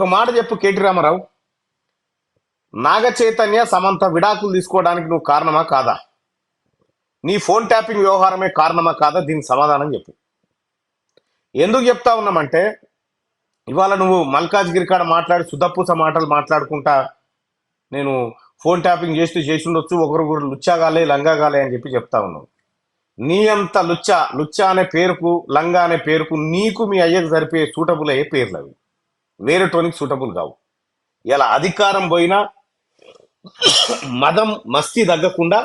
ఒక మాట చెప్పు కేటీ రామారావు, నాగ చైతన్య సమంత విడాకులు తీసుకోవడానికి నువ్వు కారణమా కాదా? నీ ఫోన్ ట్యాపింగ్ వ్యవహారమే కారణమా కాదా? దీనికి సమాధానం చెప్పు. ఎందుకు చెప్తా ఉన్నామంటే, ఇవాళ నువ్వు మల్కాజ్గిరి కాడ మాట్లాడి సుద్దపూస మాటలు మాట్లాడుకుంటా నేను ఫోన్ ట్యాపింగ్ చేసి ఉండొచ్చు, ఒకరు కూడా లుచ్చాగాలే లంగాగాలే అని చెప్పి చెప్తా ఉన్నావు. నీ అంత లుచ్చా అనే పేరుకు, లంగా అనే పేరుకు నీకు మీ అయ్యకు సరిపోయే సూటబుల్ అయ్యే పేర్లు అవి, వేరే టోనికి సూటబుల్ కావు. ఇలా అధికారం పోయినా మదం మస్తీ తగ్గకుండా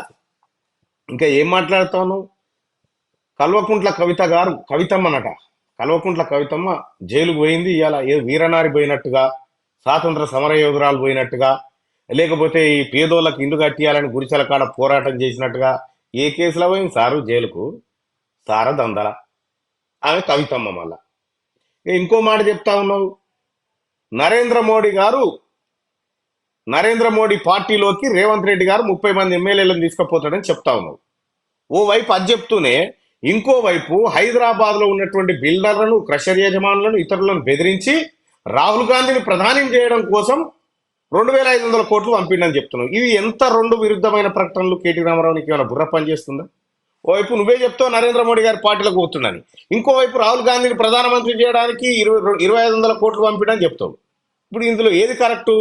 ఇంకా ఏం మాట్లాడుతావు? కల్వకుంట్ల కవిత గారు, కవితమ్మనట, కల్వకుంట్ల కవితమ్మ జైలుకు పోయింది. ఇలా ఏ వీరనారి పోయినట్టుగా, స్వాతంత్ర సమరయోధురాలు పోయినట్టుగా, లేకపోతే ఈ పేదోళ్ళకి ఇల్లు కట్టియాలని గుడిసెల కాడ పోరాటం చేసినట్టుగా ఏ కేసులో పోయింది సారు జైలుకు? సార దందల ఆమె కవితమ్మ. మళ్ళా ఇంకో మాట చెప్తా ఉన్నావు, నరేంద్ర మోడీ పార్టీలోకి రేవంత్ రెడ్డి గారు 30 మంది ఎమ్మెల్యేలను తీసుకుపోతాడని చెప్తా ఉన్నావు. ఓవైపు అది చెప్తూనే ఇంకోవైపు హైదరాబాద్ లో ఉన్నటువంటి బిల్డర్లను, క్రషర్ యజమానులను, ఇతరులను బెదిరించి రాహుల్ గాంధీని ప్రధాని చేయడం కోసం 2500 కోట్లు పంపిండని చెప్తున్నావు. ఇవి ఎంత రెండు విరుద్ధమైన ప్రకటనలు? కేటీ రామారావు, నీకు ఏమైనా బుర్ర పని చేస్తుందా? ఓవైపు నువ్వే చెప్తావు నరేంద్ర మోడీ గారి పార్టీలకు పోతుండని, ఇంకోవైపు రాహుల్ గాంధీని ప్రధానమంత్రి చేయడానికి 2500 కోట్లు పంపిండని చెప్తావు. ఇప్పుడు ఇందులో ఏది కరెక్టు?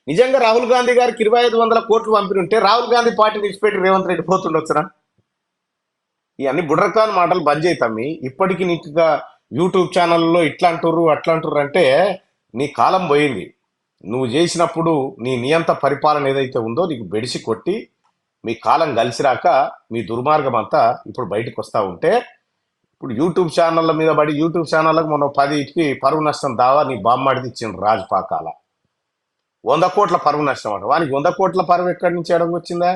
నిజంగా రాహుల్ గాంధీ గారికి 2500 కోట్లు పంపిణీ ఉంటే రాహుల్ గాంధీ పార్టీ విడిచిపెట్టి రేవంత్ రెడ్డి పోతుండొచ్చునా? ఇవన్నీ బుడ్రకాన్ మాటలు బంద్ చేయి. ఇప్పటికీ నీకు యూట్యూబ్ ఛానల్లో ఇట్లా అంటుర్రు అట్లా అంటుర్రు అంటే నీ కాలం పోయింది. నువ్వు చేసినప్పుడు నీ నియంత పరిపాలన ఏదైతే ఉందో నీకు బెడిసి కొట్టి మీ కాలం కలిసిరాక మీ దుర్మార్గం అంతా ఇప్పుడు బయటకు వస్తూ ఉంటే, ఇప్పుడు యూట్యూబ్ ఛానళ్ళ మీద పడి యూట్యూబ్ ఛానళ్ళకు మనం 10కి పరువు నష్టం దావా నీ బామ్మడిది ఇచ్చిండు రాజపాకాల. 100 కోట్ల పరువు నష్టం అంట. వానికి 100 కోట్ల పరువు ఎక్కడి నుంచి ఎడగొచ్చిందా?